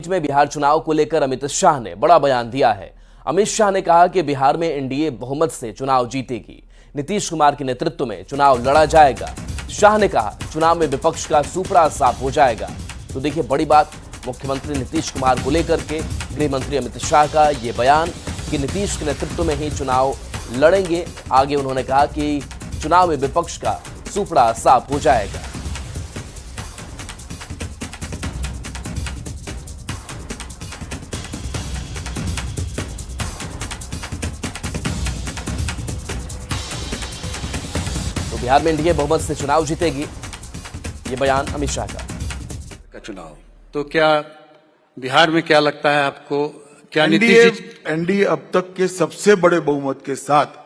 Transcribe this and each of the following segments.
में बिहार चुनाव को लेकर अमित शाह ने बड़ा बयान दिया है। अमित शाह ने कहा कि बिहार में एनडीए बहुमत से चुनाव जीतेगी, नीतीश कुमार के नेतृत्व में चुनाव लड़ा जाएगा। शाह ने कहा चुनाव में विपक्ष का सुपड़ा साफ हो जाएगा। तो देखिए बड़ी बात, मुख्यमंत्री नीतीश कुमार को लेकर के गृह मंत्री अमित शाह का ये बयान कि नीतीश के नेतृत्व में ही चुनाव लड़ेंगे। आगे उन्होंने कहा कि चुनाव में विपक्ष का सुपड़ा साफ हो जाएगा। तो बिहार में एनडीए बहुमत से चुनाव जीतेगी, ये बयान अमित शाह का चुनाव। तो क्या बिहार में क्या लगता है आपको, क्या एनडीए अब तक के सबसे बड़े बहुमत के साथ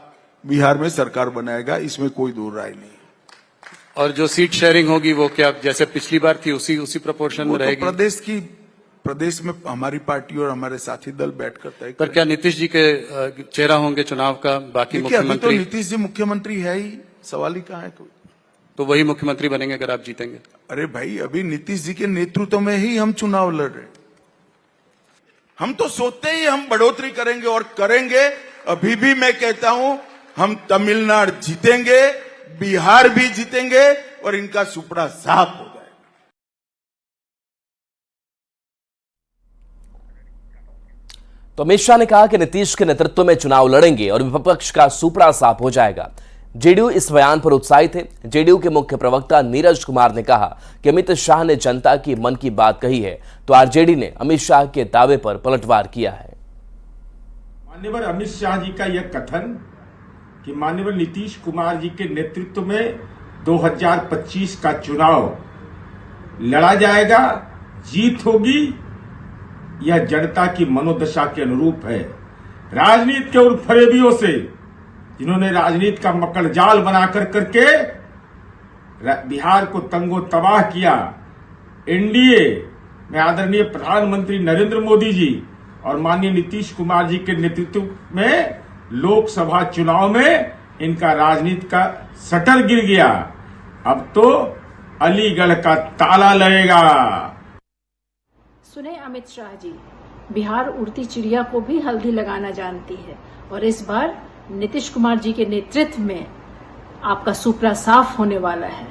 बिहार में सरकार बनाएगा, इसमें कोई दो राय नहीं। और जो सीट शेयरिंग होगी वो क्या जैसे पिछली बार थी उसी प्रोपोर्शन में रहेगी? तो प्रदेश में हमारी पार्टी और हमारे साथी दल बैठकर तय करेंगे। पर क्या नीतीश जी के चेहरा होंगे चुनाव का? बाकी मुख्यमंत्री तो नीतीश जी मुख्यमंत्री है ही, सवाल ही कहाँ है कोई। तो वही मुख्यमंत्री बनेंगे अगर आप जीतेंगे? अरे भाई, अभी नीतीश जी के नेतृत्व में ही हम चुनाव लड़ रहे। हम तो सोचते ही हम बढ़ोतरी करेंगे और करेंगे। अभी भी मैं कहता हूं हम तमिलनाडु जीतेंगे, बिहार भी जीतेंगे और इनका सुपड़ा साफ हो जाएगा। तो अमित शाह ने कहा कि नीतीश के नेतृत्व में चुनाव लड़ेंगे और विपक्ष का सुपड़ा साफ हो जाएगा। जेडीयू इस बयान पर उत्साहित है। जेडीयू के मुख्य प्रवक्ता नीरज कुमार ने कहा कि अमित शाह ने जनता की मन की बात कही है, तो आरजेडी ने अमित शाह के दावे पर पलटवार किया है। माननीय अमित शाह जी का यह कथन कि माननीय नीतीश कुमार जी के नेतृत्व में 2025 का चुनाव लड़ा जाएगा, जीत होगी, यह जनता की मनोदशा के अनुरूप है। राजनीति के उन फरेबियों से जिन्होंने राजनीति का मकड़ जाल बनाकर करके बिहार को तंगो तबाह किया, एनडीए में आदरणीय प्रधानमंत्री नरेंद्र मोदी जी और माननीय नीतीश कुमार जी के नेतृत्व में लोकसभा चुनाव में इनका राजनीति का शटर गिर गया। अब तो अलीगढ़ का ताला लगेगा। सुने अमित शाह जी, बिहार उड़ती चिड़िया को भी हल्दी लगाना जानती है और इस बार नीतीश कुमार जी के नेतृत्व में आपका सुपड़ा साफ होने वाला है।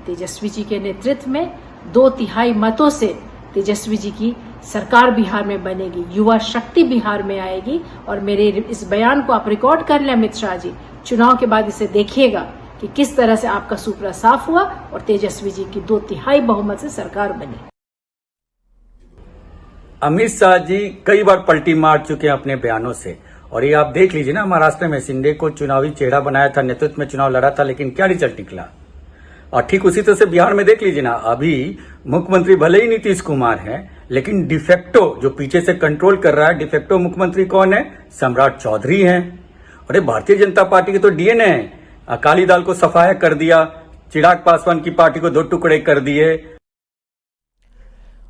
तेजस्वी जी के नेतृत्व में 2/3 मतों से तेजस्वी जी की सरकार बिहार में बनेगी, युवा शक्ति बिहार में आएगी। और मेरे इस बयान को आप रिकॉर्ड कर लें अमित शाह जी, चुनाव के बाद इसे देखिएगा कि किस तरह से आपका सुपड़ा साफ हुआ और तेजस्वी जी की 2/3 बहुमत से सरकार बनी। अमित शाह जी कई बार पलटी मार चुके हैं अपने बयानों से, और ये आप देख लीजिए ना, महाराष्ट्र में शिंदे को चुनावी चेहरा बनाया था, नेतृत्व में चुनाव लड़ा था, लेकिन क्या रिजल्ट निकला। और ठीक उसी तरह से बिहार में देख लीजिए ना, अभी मुख्यमंत्री भले ही नीतीश कुमार है, लेकिन डिफेक्टो जो पीछे से कंट्रोल कर रहा है, डिफेक्टो मुख्यमंत्री कौन है? सम्राट चौधरी हैं। अरे भारतीय जनता पार्टी के तो डीएनए है, अकाली दल को सफाया कर दिया, चिराग पासवान की पार्टी को 2 टुकड़े कर दिए।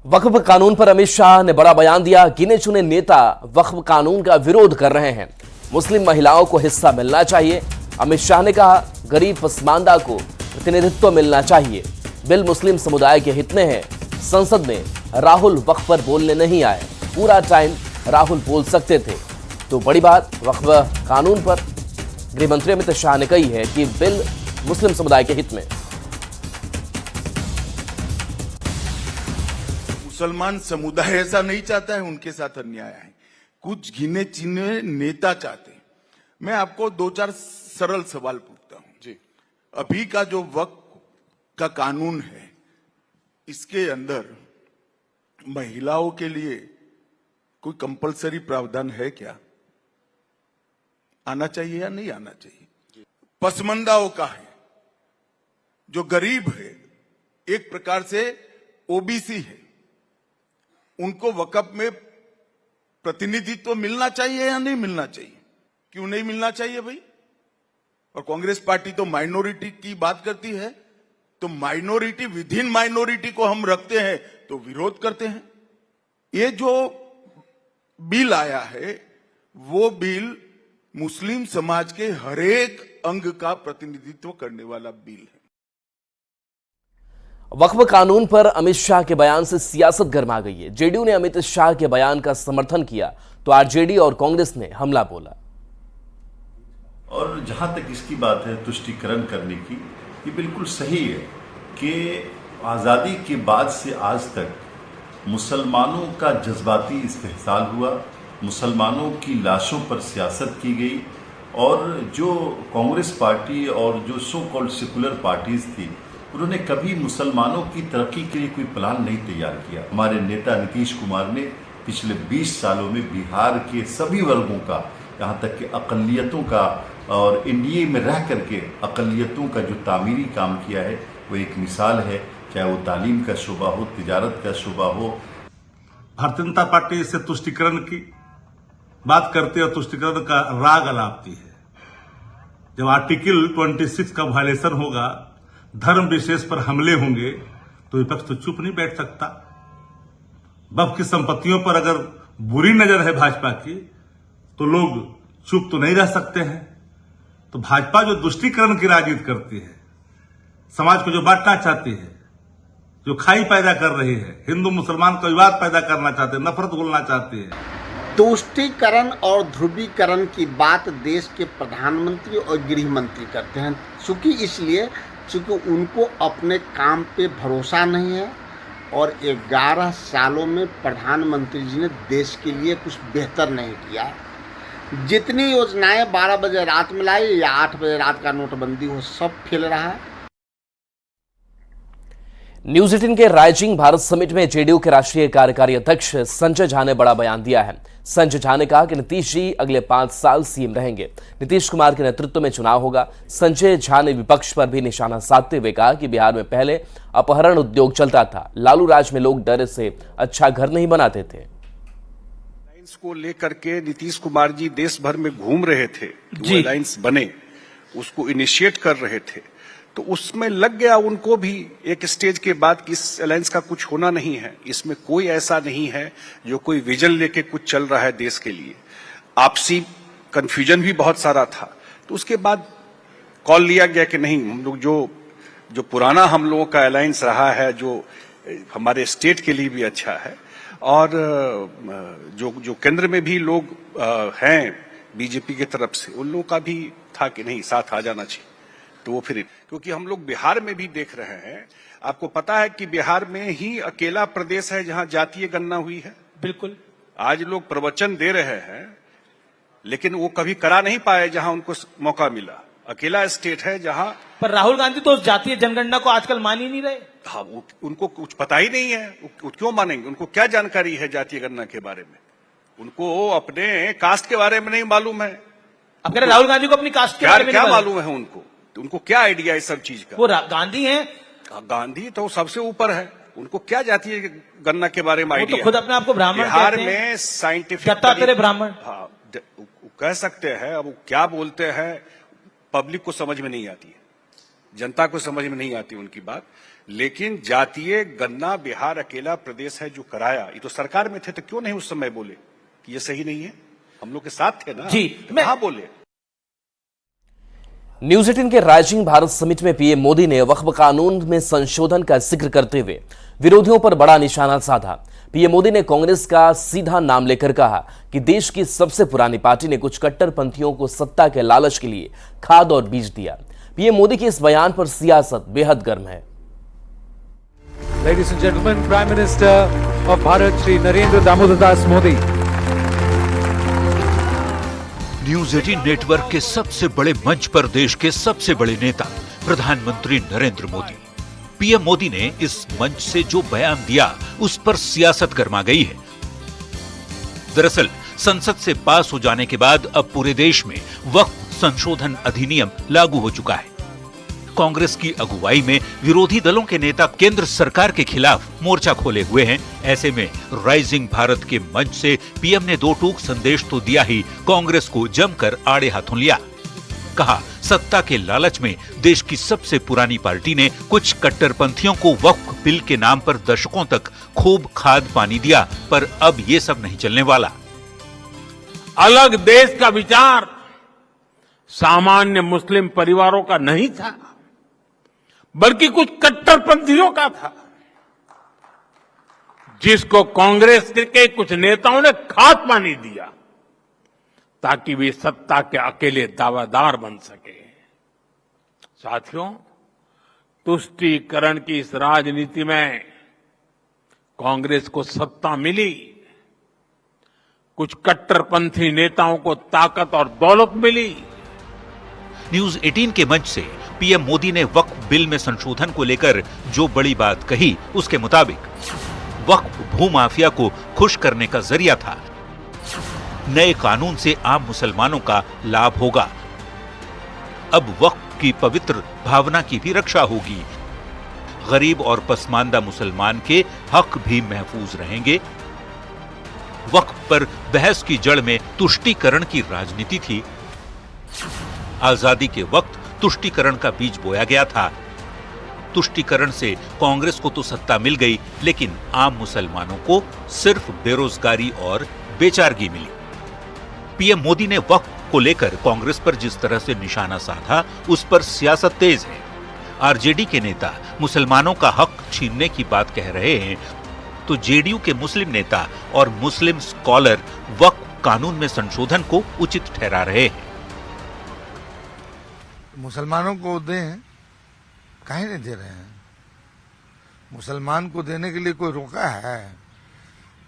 वक्फ कानून पर अमित शाह ने बड़ा बयान दिया। गिने चुने नेता वक्फ कानून का विरोध कर रहे हैं, मुस्लिम महिलाओं को हिस्सा मिलना चाहिए। अमित शाह ने कहा गरीब पसमानदा को प्रतिनिधित्व मिलना चाहिए, बिल मुस्लिम समुदाय के हित में है। संसद में राहुल वक्फ पर बोलने नहीं आए, पूरा टाइम राहुल बोल सकते थे। तो बड़ी बात, वक्फ कानून पर गृह मंत्री अमित शाह ने कही है कि बिल मुस्लिम समुदाय के हित में। मुसलमान समुदाय ऐसा नहीं चाहता है, उनके साथ अन्याय है। कुछ गिने चुने नेता चाहते हैं। मैं आपको 2-4 सरल सवाल पूछता हूं जी। अभी का जो वक्फ का कानून है, इसके अंदर महिलाओं के लिए कोई कंपलसरी प्रावधान है क्या? आना चाहिए या नहीं आना चाहिए? पसमंदाओं का है, जो गरीब है, एक प्रकार से ओबीसी है, उनको वक्फ में प्रतिनिधित्व मिलना चाहिए या नहीं मिलना चाहिए? क्यों नहीं मिलना चाहिए भाई? और कांग्रेस पार्टी तो माइनॉरिटी की बात करती है, तो माइनॉरिटी विद इन माइनॉरिटी को हम रखते हैं तो विरोध करते हैं। ये जो बिल आया है, वो बिल मुस्लिम समाज के हरेक अंग का प्रतिनिधित्व करने वाला बिल है। वक्फ कानून पर अमित शाह के बयान से सियासत गर्मा गई है। जेडीयू ने अमित शाह के बयान का समर्थन किया तो आरजेडी और कांग्रेस ने हमला बोला। और जहां तक इसकी बात है तुष्टीकरण करने की, ये बिल्कुल सही है कि आज़ादी के बाद से आज तक मुसलमानों का जज्बाती इस्तेहसाल हुआ, मुसलमानों की लाशों पर सियासत की गई और जो कांग्रेस पार्टी और जो सो कॉल्ड सेकुलर पार्टीज थी उन्होंने कभी मुसलमानों की तरक्की के लिए कोई प्लान नहीं तैयार किया। हमारे नेता नीतीश कुमार ने पिछले 20 सालों में बिहार के सभी वर्गों का, यहाँ तक कि अक़लियतों का और एनडीए में रह करके अक़लियतों का जो तामीरी काम किया है वो एक मिसाल है, चाहे वो तालीम का शोबा हो, तिजारत का शोबा हो। भारतीय जनता पार्टी इससे तुष्टीकरण की बात करती है और तुष्टीकरण का राग अलापती है। जब आर्टिकल 26 का वायलेशन होगा, धर्म विशेष पर हमले होंगे तो विपक्ष तो चुप नहीं बैठ सकता। वक्फ की संपत्तियों पर अगर बुरी नजर है भाजपा की तो लोग चुप तो नहीं रह सकते हैं। तो भाजपा जो तुष्टीकरण की राजनीति करती है, समाज को जो बांटना चाहती है, जो खाई पैदा कर रही है, हिंदू मुसलमान का विवाद पैदा करना चाहते हैं, नफरत घोलना चाहती है। तुष्टीकरण और ध्रुवीकरण की बात देश के प्रधानमंत्री और गृह मंत्री करते हैं, चूंकि उनको अपने काम पे भरोसा नहीं है और 11 सालों में प्रधानमंत्री जी ने देश के लिए कुछ बेहतर नहीं किया। जितनी योजनाएं 12 बजे रात में लाई या 8 बजे रात का नोटबंदी हो, सब फेल रहा है। न्यूज 18 के राइजिंग भारत समिट में जेडीयू के राष्ट्रीय कार्यकारी अध्यक्ष संजय झा ने बड़ा बयान दिया है। संजय झा ने कहा कि नीतीश जी अगले 5 साल सीएम रहेंगे, नीतीश कुमार के नेतृत्व में चुनाव होगा। संजय झा ने विपक्ष पर भी निशाना साधते हुए कहा कि बिहार में पहले अपहरण उद्योग चलता था, लालू राज में लोग डर से अच्छा घर नहीं बनाते थे। अलायंस को लेकर के नीतीश कुमार जी देश भर में घूम रहे थे, जो अलायंस बने उसको इनिशिएट कर रहे थे, तो उसमें लग गया उनको भी एक स्टेज के बाद कि इस अलायंस का कुछ होना नहीं है, इसमें कोई ऐसा नहीं है जो कोई विजन लेके कुछ चल रहा है देश के लिए। आपसी कंफ्यूजन भी बहुत सारा था। तो उसके बाद कॉल लिया गया कि नहीं, हम लोग जो पुराना हम लोगों का अलायंस रहा है, जो हमारे स्टेट के लिए भी अच्छा है और जो केंद्र में भी लोग हैं बीजेपी की तरफ से, उन लोगों का भी था कि नहीं साथ आ जाना चाहिए। तो वो फिर, क्योंकि हम लोग बिहार में भी देख रहे हैं, आपको पता है कि बिहार में ही अकेला प्रदेश है जहां जातीय गणना हुई है। बिल्कुल, आज लोग प्रवचन दे रहे हैं लेकिन वो कभी करा नहीं पाए जहां उनको मौका मिला। अकेला स्टेट है जहां। पर राहुल गांधी तो जातीय जनगणना को आजकल मान ही नहीं रहे। हाँ, उनको कुछ पता ही नहीं है, वो क्यों मानेंगे? उनको क्या जानकारी है जातीय गणना के बारे में? उनको अपने कास्ट के बारे में नहीं मालूम है। अब राहुल गांधी को अपनी कास्ट के बारे में क्या मालूम है उनको क्या आइडिया है सब चीज का? वो गांधी हैं। गांधी तो सबसे ऊपर है, उनको क्या जातीय गणना के बारे में आइडिया? तो खुद अपने आप को ब्राह्मण बिहार में साइंटिफिक ब्राह्मण कह सकते हैं। अब वो क्या बोलते हैं पब्लिक को समझ में नहीं आती है, जनता को समझ में नहीं आती उनकी बात। लेकिन जातीय गणना बिहार अकेला प्रदेश है जो कराया। ये तो सरकार में थे तो क्यों नहीं उस समय बोले कि ये सही नहीं है? हम लोग के साथ थे ना जी, तो कहां बोले? न्यूज 18 के राइजिंग भारत समिट में पीएम मोदी ने वक्फ कानून में संशोधन का जिक्र करते हुए विरोधियों पर बड़ा निशाना साधा। पीएम मोदी ने कांग्रेस का सीधा नाम लेकर कहा कि देश की सबसे पुरानी पार्टी ने कुछ कट्टरपंथियों को सत्ता के लालच के लिए खाद और बीज दिया। पीएम मोदी के इस बयान पर सियासत बेहद गर्म है। Ladies and gentlemen, Prime Minister of Bharat, Shri Narendra Damodar Das Modi. News 18 network के सबसे बड़े मंच पर देश के सबसे बड़े नेता प्रधानमंत्री नरेंद्र मोदी। पीएम मोदी ने इस मंच से जो बयान दिया उस पर सियासत गर्मा गई है। दरअसल संसद से पास हो जाने के बाद अब पूरे देश में वक्फ संशोधन अधिनियम लागू हो चुका है। कांग्रेस की अगुवाई में विरोधी दलों के नेता केंद्र सरकार के खिलाफ मोर्चा खोले हुए हैं। ऐसे में राइजिंग भारत के मंच से पीएम ने 2 टूक संदेश तो दिया ही कांग्रेस को जमकर आड़े हाथों लिया। कहा, सत्ता के लालच में देश की सबसे पुरानी पार्टी ने कुछ कट्टरपंथियों को वक्फ बिल के नाम पर दशकों तक खूब खाद पानी दिया, पर अब ये सब नहीं चलने वाला। अलग देश का विचार सामान्य मुस्लिम परिवारों का नहीं था। बल्कि कुछ कट्टरपंथियों का था, जिसको कांग्रेस के कुछ नेताओं ने खाद पानी दिया ताकि वे सत्ता के अकेले दावेदार बन सके। साथियों, तुष्टीकरण की इस राजनीति में कांग्रेस को सत्ता मिली, कुछ कट्टरपंथी नेताओं को ताकत और दौलत मिली। न्यूज 18 के मंच से पीएम मोदी ने वक्फ बिल में संशोधन को लेकर जो बड़ी बात कही, उसके मुताबिक वक्फ भूमाफिया को खुश करने का जरिया था। नए कानून से आम मुसलमानों का लाभ होगा। अब वक्फ की पवित्र भावना की भी रक्षा होगी। गरीब और पसमानदा मुसलमान के हक भी महफूज रहेंगे। वक्फ पर बहस की जड़ में तुष्टीकरण की राजनीति थी। आजादी के वक्त तुष्टीकरण का बीज बोया गया था। तुष्टीकरण से कांग्रेस को तो सत्ता मिल गई, लेकिन आम मुसलमानों को सिर्फ बेरोजगारी और बेचारगी मिली। पीएम मोदी ने वक्फ को लेकर कांग्रेस पर जिस तरह से निशाना साधा, उस पर सियासत तेज है। आरजेडी के नेता मुसलमानों का हक छीनने की बात कह रहे हैं, तो जेडीयू के मुस्लिम नेता और मुस्लिम स्कॉलर वक्फ कानून में संशोधन को उचित ठहरा रहे हैं। मुसलमानों को दें, काहे नहीं दे रहे हैं? मुसलमान को देने के लिए कोई रोका है?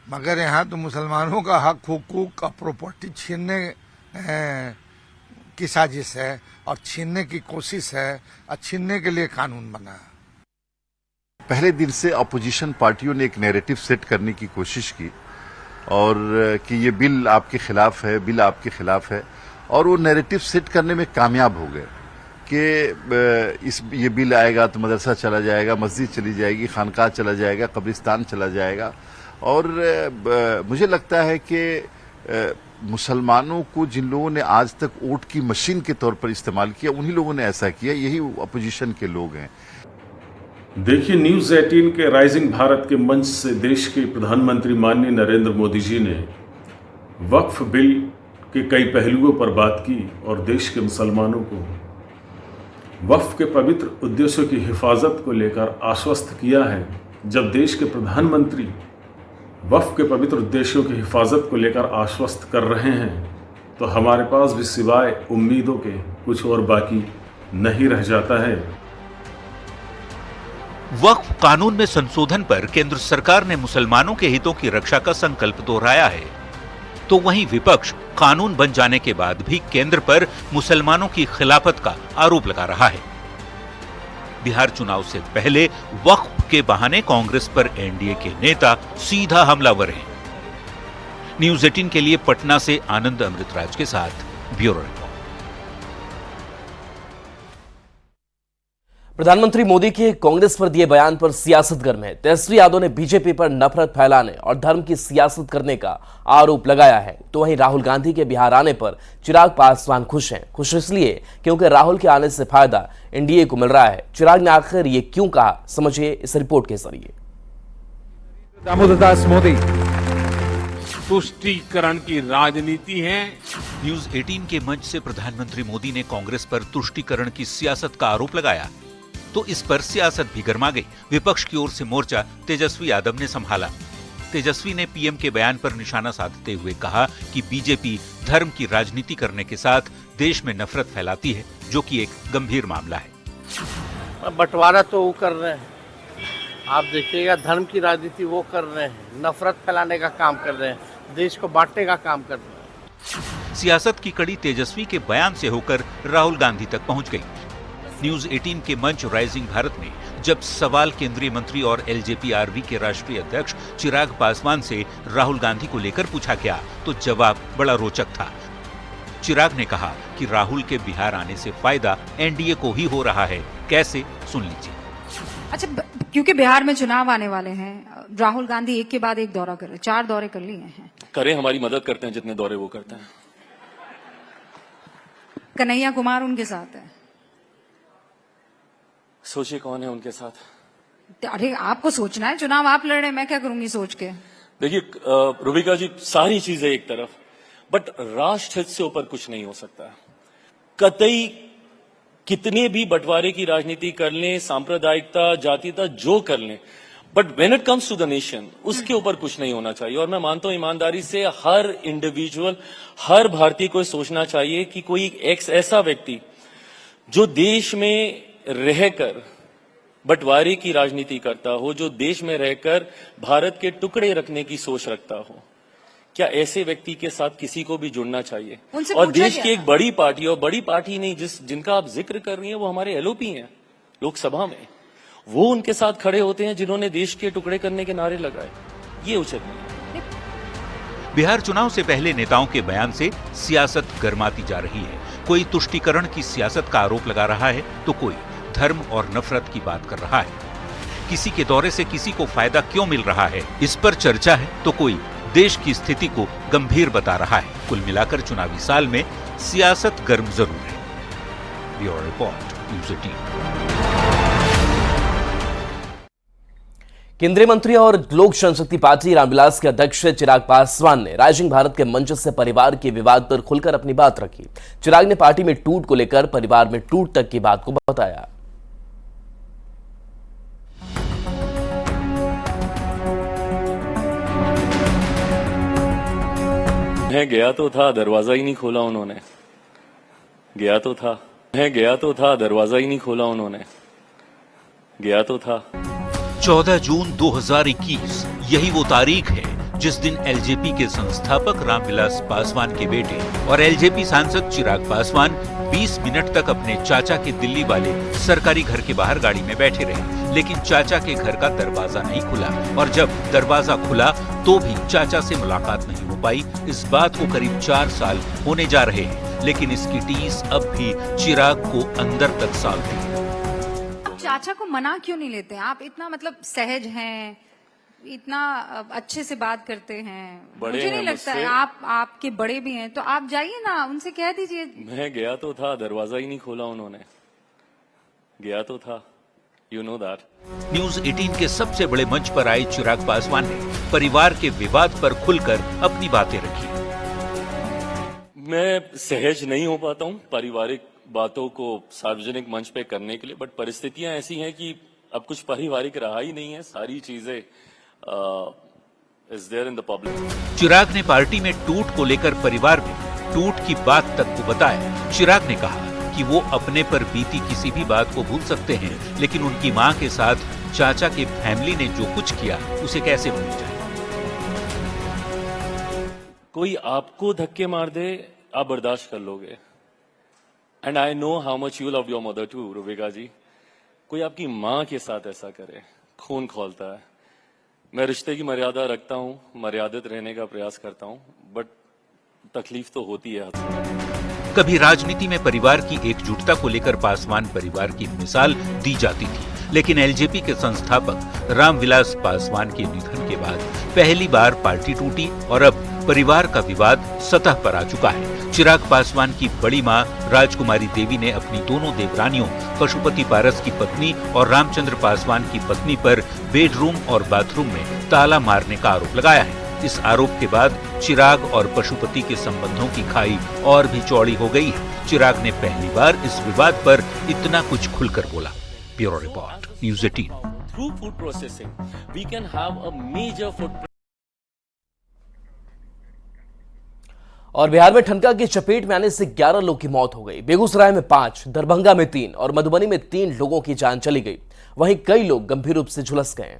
मगर यहाँ तो मुसलमानों का हक, हुकूक का प्रॉपर्टी छीनने की साजिश है और छीनने की कोशिश है और छीनने के लिए कानून बना। पहले दिन से अपोजिशन पार्टियों ने एक नैरेटिव सेट करने की कोशिश की और कि ये बिल आपके खिलाफ है, बिल आपके खिलाफ है, और वो नैरेटिव सेट करने में कामयाब हो गए कि ये बिल आएगा तो मदरसा चला जाएगा, मस्जिद चली जाएगी, खानकाह चला जाएगा, कब्रिस्तान चला जाएगा। और मुझे लगता है कि मुसलमानों को जिन लोगों ने आज तक वोट की मशीन के तौर पर इस्तेमाल किया, उन्हीं लोगों ने ऐसा किया, यही अपोजिशन के लोग हैं। देखिए, न्यूज 18 के राइजिंग भारत के मंच से देश के प्रधानमंत्री माननीय नरेंद्र मोदी जी ने वक्फ बिल के कई पहलुओं पर बात की और देश के मुसलमानों को वक्फ के पवित्र उद्देश्यों की हिफाजत को लेकर आश्वस्त किया है। जब देश के प्रधानमंत्री वक्फ के पवित्र उद्देश्यों की हिफाजत को लेकर आश्वस्त कर रहे हैं, तो हमारे पास भी सिवाय उम्मीदों के कुछ और बाकी नहीं रह जाता है। वक्फ कानून में संशोधन पर केंद्र सरकार ने मुसलमानों के हितों की रक्षा का संकल्प दोहराया है, तो वहीं विपक्ष कानून बन जाने के बाद भी केंद्र पर मुसलमानों की खिलाफत का आरोप लगा रहा है। बिहार चुनाव से पहले वक्फ के बहाने कांग्रेस पर एनडीए के नेता सीधा हमलावर हैं। न्यूज 18 के लिए पटना से आनंद अमृतराज के साथ ब्यूरो रिपोर्ट। प्रधानमंत्री मोदी के कांग्रेस पर दिए बयान पर सियासत गर्म है। तेजस्वी यादव ने बीजेपी पर नफरत फैलाने और धर्म की सियासत करने का आरोप लगाया है, तो वहीं राहुल गांधी के बिहार आने पर चिराग पासवान खुश हैं। खुश इसलिए क्योंकि राहुल के आने से फायदा एनडीए को मिल रहा है। चिराग ने आखिर ये क्यों कहा, समझिए इस रिपोर्ट के जरिए। दामोदर दास मोदी। तुष्टीकरण की राजनीति है। न्यूज 18 के मंच से प्रधानमंत्री मोदी ने कांग्रेस पर तुष्टीकरण की सियासत का आरोप लगाया, तो इस पर सियासत भी गर्मा गई। विपक्ष की ओर से मोर्चा तेजस्वी यादव ने संभाला। तेजस्वी ने पीएम के बयान पर निशाना साधते हुए कहा कि बीजेपी धर्म की राजनीति करने के साथ देश में नफरत फैलाती है, जो कि एक गंभीर मामला है। बंटवारा तो वो कर रहे हैं, आप देखिएगा, धर्म की राजनीति वो कर रहे हैं, नफरत फैलाने का काम कर रहे हैं, देश को बांटने का काम कर रहे हैं। सियासत की कड़ी तेजस्वी के बयान से होकर राहुल गांधी तक पहुंच गई। न्यूज 18 के मंच राइजिंग भारत में जब सवाल केंद्रीय मंत्री और एलजेपी-आरवी के राष्ट्रीय अध्यक्ष चिराग पासवान से राहुल गांधी को लेकर पूछा गया, तो जवाब बड़ा रोचक था। चिराग ने कहा कि राहुल के बिहार आने से फायदा एनडीए को ही हो रहा है। कैसे, सुन लीजिए। अच्छा, क्योंकि बिहार में चुनाव आने वाले हैं, राहुल गांधी एक के बाद एक दौरा कर रहे हैं, 4 दौरे कर लिए हैं। करें, हमारी मदद करते हैं, जितने दौरे वो करते हैं। कन्हैया कुमार उनके साथ है। सोचिए कौन है उनके साथ। अरे आपको सोचना है, चुनाव आप लड़ रहे हैं, मैं क्या करूंगी सोच के। देखिए रुबिका जी, सारी चीजें एक तरफ, बट राष्ट्र हित से ऊपर कुछ नहीं हो सकता। कतई कितने भी बंटवारे की राजनीति कर लें, सांप्रदायिकता, जातीयता जो कर लें, but when it comes to the nation, उसके ऊपर कुछ नहीं होना चाहिए। और मैं मानता हूं ईमानदारी से हर इंडिविजुअल, हर भारतीय को सोचना चाहिए कि कोई एक ऐसा व्यक्ति जो देश में रहकर बंटवारे की राजनीति करता हो, जो देश में रहकर भारत के टुकड़े रखने की सोच रखता हो, क्या ऐसे व्यक्ति के साथ किसी को भी जुड़ना चाहिए? और देश की एक बड़ी पार्टी, और बड़ी पार्टी नहीं जिनका आप जिक्र कर रही हैं, वो हमारे एलओपी हैं लोकसभा में, वो उनके साथ खड़े होते हैं जिन्होंने देश के टुकड़े करने के नारे लगाए। ये उचित नहीं है। बिहार चुनाव से पहले नेताओं के बयान से सियासत गर्माती जा रही है। कोई तुष्टीकरण की सियासत का आरोप लगा रहा है तो कोई धर्म और नफरत की बात कर रहा है। किसी के दौरे से किसी को फायदा क्यों मिल रहा है, इस पर चर्चा है तो कोई देश की स्थिति को गंभीर बता रहा है। कुल मिलाकर चुनावी साल में सियासत गर्म जरूर है। Bureau report, news 18। केंद्रीय मंत्री और लोक जनशक्ति पार्टी रामविलास के अध्यक्ष चिराग पासवान ने राइजिंग भारत के मंच से परिवार के विवाद पर खुलकर अपनी बात रखी। चिराग ने पार्टी में टूट को लेकर परिवार में टूट तक की बात को बताया। मैं गया तो था, दरवाजा ही नहीं खोला उन्होंने। गया तो था, मैं गया तो था, दरवाजा ही नहीं खोला उन्होंने। गया तो था। 14 जून 2021 यही वो तारीख है जिस दिन एलजेपी के संस्थापक रामविलास पासवान के बेटे और एलजेपी सांसद चिराग पासवान 20 मिनट तक अपने चाचा के दिल्ली वाले सरकारी घर के बाहर गाड़ी में बैठे रहे, लेकिन चाचा के घर का दरवाजा नहीं खुला और जब दरवाजा खुला तो भी चाचा से मुलाकात नहीं हो पाई। इस बात को करीब 4 साल होने जा रहे हैं, लेकिन इसकी टीस अब भी चिराग को अंदर तक सालती है। चाचा को मना क्यों नहीं लेते? आप इतना मतलब सहज हैं, इतना अच्छे से बात करते हैं, मुझे नहीं लगता है आप आपके बड़े भी हैं, तो आप जाइए ना, उनसे कह दीजिए। मैं गया तो था, दरवाजा ही नहीं खोला उन्होंने। गया तो था, यू नो दैट। न्यूज़ 18 के सबसे बड़े मंच पर आए चिराग पासवान ने परिवार के विवाद पर खुलकर अपनी बातें रखी। मैं सहज नहीं हो पाता हूँ पारिवारिक बातों को सार्वजनिक मंच पे करने के लिए, बट परिस्थितियां ऐसी हैं कि अब कुछ पारिवारिक रहा ही नहीं है। सारी चीजें is there in the public. Chirag ने पार्टी में टूट को लेकर परिवार में टूट की बात तक को बताया। चिराग ने कहा कि वो अपने पर बीती किसी भी बात को भूल सकते हैं, लेकिन उनकी मां के साथ चाचा के फैमिली ने जो कुछ किया उसे कैसे भूल जाए। कोई आपको धक्के मार दे, आप बर्दाश्त कर लोगे। And I know how much you love your mother too, Rubika ji. कोई आपकी मां के साथ ऐसा करे, खून खौलता है। मैं रिश्ते की मर्यादा रखता हूँ, मर्यादित रहने का प्रयास करता हूँ, बट तकलीफ तो होती है। कभी राजनीति में परिवार की एकजुटता को लेकर पासवान परिवार की मिसाल दी जाती थी, लेकिन एलजेपी के संस्थापक रामविलास पासवान के निधन के बाद पहली बार पार्टी टूटी और अब परिवार का विवाद सतह पर आ चुका है। चिराग पासवान की बड़ी मां राजकुमारी देवी ने अपनी दोनों देवरानियों पशुपति पारस की पत्नी और रामचंद्र पासवान की पत्नी पर बेडरूम और बाथरूम में ताला मारने का आरोप लगाया है। इस आरोप के बाद चिराग और पशुपति के संबंधों की खाई और भी चौड़ी हो गई है। चिराग ने पहली बार इस विवाद पर इतना कुछ खुलकर बोला। Bureau report, news 18। Through food processing we can have a major food. और बिहार में ठनका की चपेट में आने से 11 लोगों की मौत हो गई। बेगूसराय में 5, दरभंगा में 3 और मधुबनी में 3 लोगों की जान चली गई। वहीं कई लोग गंभीर रूप से झुलस गए।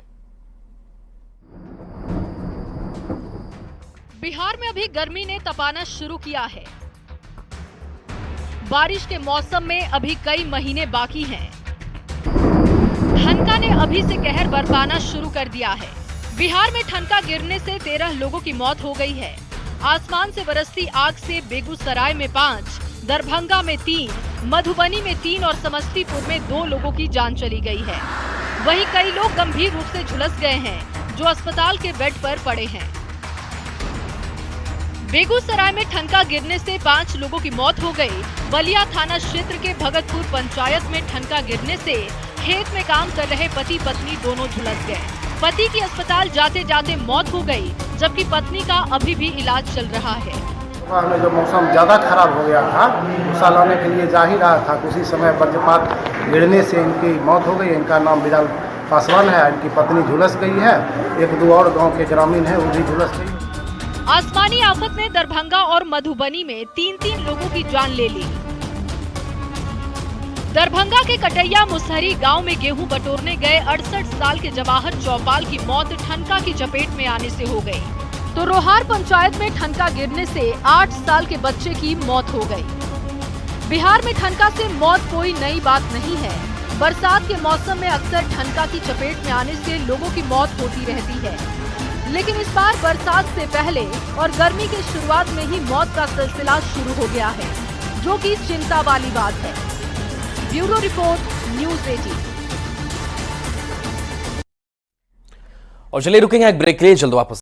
बिहार में अभी गर्मी ने तपाना शुरू किया है। बारिश के मौसम में अभी कई महीने बाकी हैं। ठनका ने अभी से कहर बरपाना शुरू कर दिया है। बिहार में ठनका गिरने से 13 लोगों की मौत हो गई है। आसमान से बरसती आग से बेगूसराय में 5, दरभंगा में 3, मधुबनी में 3 और समस्तीपुर में 2 लोगों की जान चली गई है। वहीं कई लोग गंभीर रूप से झुलस गए हैं, जो अस्पताल के बेड पर पड़े हैं। बेगूसराय में ठनका गिरने से 5 लोगों की मौत हो गई। बलिया थाना क्षेत्र के भगतपुर पंचायत में ठनका गिरने से खेत में काम कर रहे पति पत्नी दोनों झुलस गए। पति की अस्पताल जाते जाते मौत हो गई, जबकि पत्नी का अभी भी इलाज चल रहा है। सुबह में जो मौसम ज़्यादा खराब हो गया था, भूसा लाने के लिए जा ही रहा था, उसी समय वज्रपात गिरने से इनकी मौत हो गई। इनका नाम बिलाल पासवान है, इनकी पत्नी झुलस गई है, एक दो और गांव के ग्रामीण है वो भी झुलस गई। आसमानी आफत ने दरभंगा और मधुबनी में 3-3 लोगों की जान ले ली। दरभंगा के कटैया मुसहरी गांव में गेहूं बटोरने गए 68 साल के जवाहर चौपाल की मौत ठनका की चपेट में आने से हो गई, तो रोहार पंचायत में ठनका गिरने से 8 साल के बच्चे की मौत हो गई। बिहार में ठनका से मौत कोई नई बात नहीं है। बरसात के मौसम में अक्सर ठनका की चपेट में आने से लोगों की मौत होती रहती है, लेकिन इस बार बरसात से पहले और गर्मी के शुरुआत में ही मौत का सिलसिला शुरू हो गया है, जो कि चिंता वाली बात है। Bureau report, news 18। और चलिए रुकेंगे एक ब्रेक के लिए, जल्द वापस